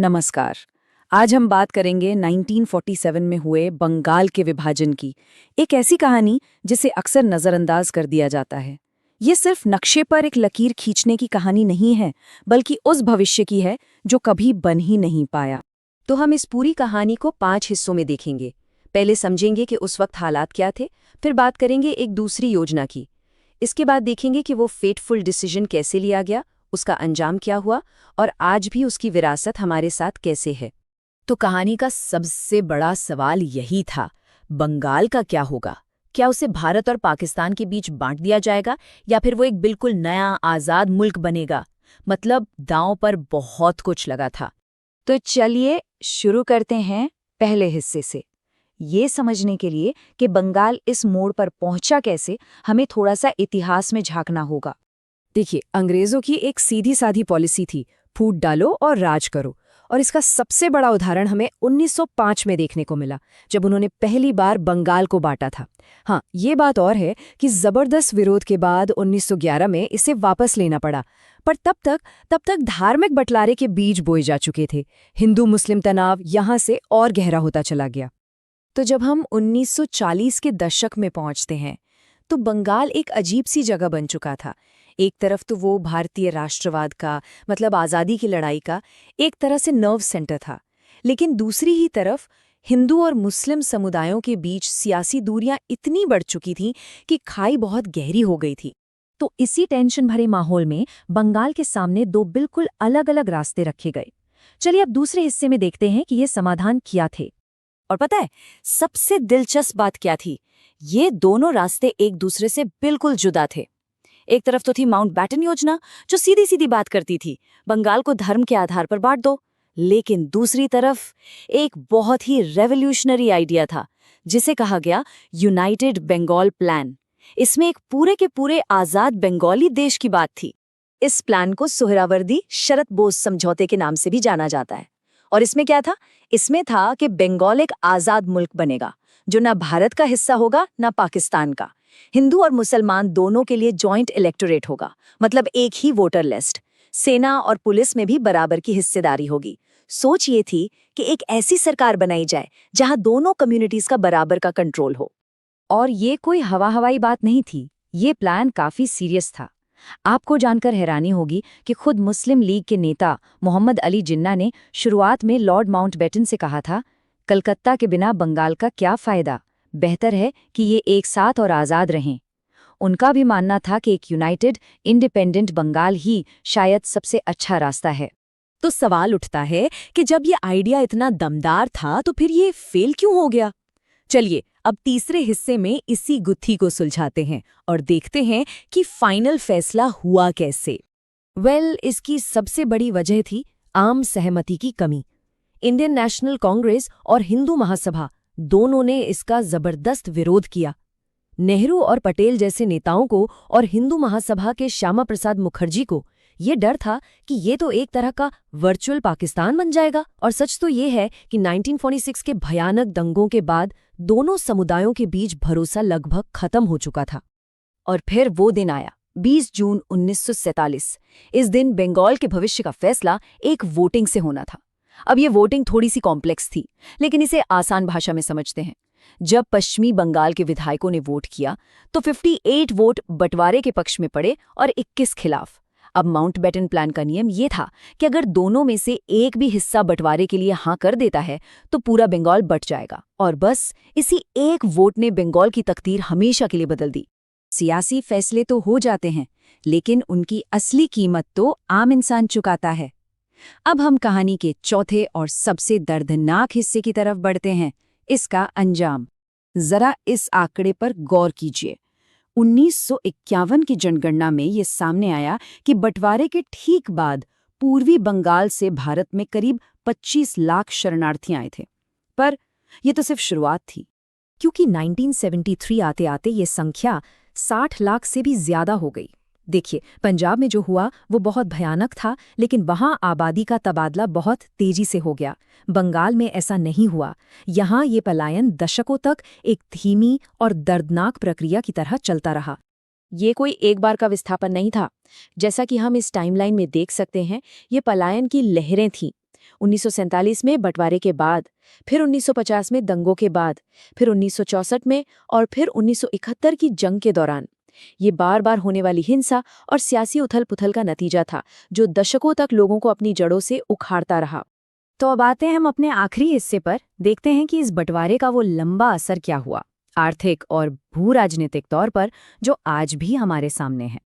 नमस्कार। आज हम बात करेंगे 1947 में हुए बंगाल के विभाजन की। एक ऐसी कहानी जिसे अक्सर नज़रअंदाज कर दिया जाता है। ये सिर्फ नक्शे पर एक लकीर खींचने की कहानी नहीं है, बल्कि उस भविष्य की है जो कभी बन ही नहीं पाया। तो हम इस पूरी कहानी को 5 हिस्सों में देखेंगे। पहले समझेंगे कि उस वक्त हालात क्या थे, फिर बात करेंगे एक दूसरी योजना की। इसके बाद देखेंगे कि वो फेटफुल डिसीजन कैसे लिया गया, उसका अंजाम क्या हुआ और आज भी उसकी विरासत हमारे साथ कैसे है। तो कहानी का सबसे बड़ा सवाल यही था, बंगाल का क्या होगा? क्या उसे भारत और पाकिस्तान के बीच बांट दिया जाएगा या फिर वो एक बिल्कुल नया आज़ाद मुल्क बनेगा? मतलब दांव पर बहुत कुछ लगा था। तो चलिए शुरू करते हैं पहले हिस्से से। ये समझने के लिए कि बंगाल इस मोड़ पर पहुंचा कैसे, हमें थोड़ा सा इतिहास में झांकना होगा। देखिए, अंग्रेजों की एक सीधी साधी पॉलिसी थी, फूट डालो और राज करो। और इसका सबसे बड़ा उदाहरण हमें 1905 में देखने को मिला, जब उन्होंने पहली बार बंगाल को बांटा था। हाँ, ये बात और है कि जबरदस्त विरोध के बाद 1911 में इसे वापस लेना पड़ा। पर तब तक धार्मिक बंटवारे के बीज बोए जा चुके थे। हिंदू मुस्लिम तनाव यहाँ से और गहरा होता चला गया। तो जब हम 1940 के दशक में पहुंचते हैं, तो बंगाल एक अजीब सी जगह बन चुका था। एक तरफ तो वो भारतीय राष्ट्रवाद का, मतलब आज़ादी की लड़ाई का एक तरह से नर्व सेंटर था, लेकिन दूसरी ही तरफ हिंदू और मुस्लिम समुदायों के बीच सियासी दूरियां इतनी बढ़ चुकी थीं कि खाई बहुत गहरी हो गई थी। तो इसी टेंशन भरे माहौल में बंगाल के सामने दो बिल्कुल अलग अलग रास्ते रखे गए। चलिए अब दूसरे हिस्से में देखते हैं कि ये समाधान क्या थे। और पता है सबसे दिलचस्प बात क्या थी? ये दोनों रास्ते एक दूसरे से बिल्कुल जुदा थे। एक तरफ तो थी माउंटबेटन योजना, जो सीधी सीधी बात करती थी, बंगाल को धर्म के आधार पर बांट दो। लेकिन दूसरी तरफ एक बहुत ही रेवोल्यूशनरी आइडिया था, जिसे कहा गया यूनाइटेड बंगाल प्लान। इसमें एक पूरे के पूरे आजाद बंगाली देश की बात थी। इस प्लान को सोहरावर्दी शरत बोस समझौते के नाम से भी जाना जाता है। और इसमें क्या था? इसमें था कि बंगाल एक आजाद मुल्क बनेगा, जो ना भारत का हिस्सा होगा ना पाकिस्तान का। हिंदू और मुसलमान दोनों के लिए जॉइंट इलेक्टोरेट होगा, मतलब एक ही वोटर लिस्ट। सेना और पुलिस में भी बराबर की हिस्सेदारी होगी। सोच ये थी कि एक ऐसी सरकार बनाई जाए जहां दोनों कम्युनिटीज का बराबर का कंट्रोल हो। और ये कोई हवाई बात नहीं थी, ये प्लान काफी सीरियस था। आपको जानकर हैरानी होगी कि खुद मुस्लिम लीग के नेता मोहम्मद अली जिन्ना ने शुरुआत में लॉर्ड माउंटबेटन से कहा था, कलकत्ता के बिना बंगाल का क्या फायदा, बेहतर है कि ये एक साथ और आज़ाद रहें। उनका भी मानना था कि एक यूनाइटेड इंडिपेंडेंट बंगाल ही शायद सबसे अच्छा रास्ता है। तो सवाल उठता है कि जब ये आइडिया इतना दमदार था तो फिर ये फेल क्यों हो गया? चलिए अब तीसरे हिस्से में इसी गुत्थी को सुलझाते हैं और देखते हैं कि फाइनल फैसला हुआ कैसे। इसकी सबसे बड़ी वजह थी आम सहमति की कमी। इंडियन नेशनल कांग्रेस और हिंदू महासभा दोनों ने इसका जबरदस्त विरोध किया। नेहरू और पटेल जैसे नेताओं को और हिंदू महासभा के श्यामा प्रसाद मुखर्जी को ये डर था कि ये तो एक तरह का वर्चुअल पाकिस्तान बन जाएगा। और सच तो ये है कि 1946 के भयानक दंगों के बाद दोनों समुदायों के बीच भरोसा लगभग खत्म हो चुका था। और फिर वो दिन आया, 20 जून 1947। इस दिन बंगाल के भविष्य का फैसला एक वोटिंग से होना था। अब ये वोटिंग थोड़ी सी कॉम्प्लेक्स थी, लेकिन इसे आसान भाषा में समझते हैं। जब पश्चिमी बंगाल के विधायकों ने वोट किया तो 58 वोट बंटवारे के पक्ष में पड़े और 21 खिलाफ। अब माउंटबेटन प्लान का नियम ये था कि अगर दोनों में से एक भी हिस्सा बंटवारे के लिए हाँ कर देता है तो पूरा बंगाल बंट जाएगा। और बस इसी एक वोट ने बंगाल की तकदीर हमेशा के लिए बदल दी। सियासी फैसले तो हो जाते हैं, लेकिन उनकी असली कीमत तो आम इंसान चुकाता है। अब हम कहानी के चौथे और सबसे दर्दनाक हिस्से की तरफ बढ़ते हैं, इसका अंजाम। जरा इस आंकड़े पर गौर कीजिए। 1951 की जनगणना में ये सामने आया कि बंटवारे के ठीक बाद पूर्वी बंगाल से भारत में करीब 25 लाख शरणार्थी आए थे। पर यह तो सिर्फ शुरुआत थी, क्योंकि 1973 आते आते ये संख्या 60 लाख से भी ज्यादा हो गई। देखिए, पंजाब में जो हुआ वो बहुत भयानक था, लेकिन वहां आबादी का तबादला बहुत तेजी से हो गया। बंगाल में ऐसा नहीं हुआ। यहाँ ये पलायन दशकों तक एक धीमी और दर्दनाक प्रक्रिया की तरह चलता रहा। ये कोई एक बार का विस्थापन नहीं था। जैसा कि हम इस टाइमलाइन में देख सकते हैं, ये पलायन की लहरें थीं। 1947 में बंटवारे के बाद, फिर 1950 में दंगों के बाद, फिर 1964 में और फिर 1971 की जंग के दौरान। ये बार बार होने वाली हिंसा और सियासी उथल-पुथल का नतीजा था, जो दशकों तक लोगों को अपनी जड़ों से उखाड़ता रहा। तो अब आते हैं हम अपने आखिरी हिस्से पर, देखते हैं कि इस बंटवारे का वो लंबा असर क्या हुआ, आर्थिक और भू-राजनीतिक तौर पर, जो आज भी हमारे सामने है।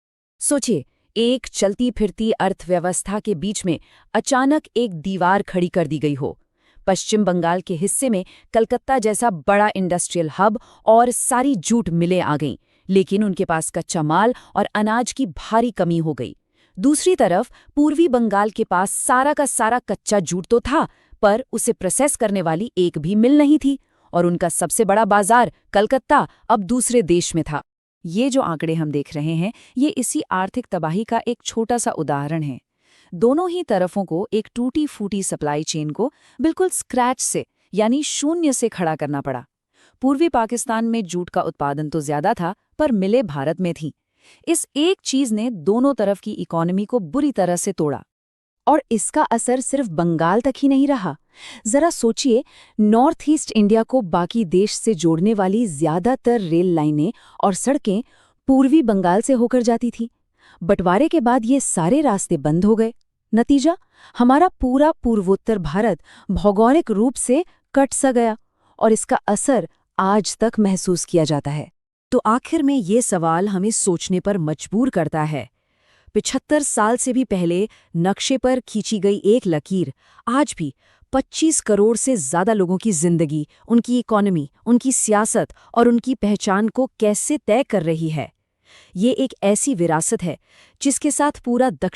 सोचिए, एक चलती फिरती अर्थव्यवस्था के बीच में अचानक एक दीवार खड़ी कर दी गई हो। पश्चिम बंगाल के हिस्से में कलकत्ता जैसा बड़ा इंडस्ट्रियल हब और सारी जूट मिलें आ गईं, लेकिन उनके पास कच्चा माल और अनाज की भारी कमी हो गई। दूसरी तरफ पूर्वी बंगाल के पास सारा का सारा कच्चा जूट तो था, पर उसे प्रोसेस करने वाली एक भी मिल नहीं थी, और उनका सबसे बड़ा बाजार कलकत्ता अब दूसरे देश में था। ये जो आंकड़े हम देख रहे हैं, ये इसी आर्थिक तबाही का एक छोटा सा उदाहरण है। दोनों ही तरफों को एक टूटी फूटी सप्लाई चेन को बिल्कुल स्क्रैच से, यानी शून्य से खड़ा करना पड़ा। पूर्वी पाकिस्तान में जूट का उत्पादन तो ज्यादा था, पर मिलें भारत में थीं। इस एक चीज ने दोनों तरफ की इकोनॉमी को बुरी तरह से तोड़ा। और इसका असर सिर्फ बंगाल तक ही नहीं रहा। जरा सोचिए, नॉर्थ ईस्ट इंडिया को बाकी देश से जोड़ने वाली ज्यादातर रेल लाइनें और सड़कें पूर्वी बंगाल से होकर जाती थीं। बंटवारे के बाद ये सारे रास्ते बंद हो गए। नतीजा, हमारा पूरा पूर्वोत्तर भारत भौगोलिक रूप से कट सा गया, और इसका असर आज तक महसूस किया जाता है। तो आखिर में ये सवाल हमें सोचने पर मजबूर करता है। 75 साल से भी पहले नक्शे पर खींची गई एक लकीर आज भी 25 करोड़ से ज्यादा लोगों की जिंदगी, उनकी इकोनॉमी, उनकी सियासत और उनकी पहचान को कैसे तय कर रही है। ये एक ऐसी विरासत है जिसके साथ पूरा दक्षिण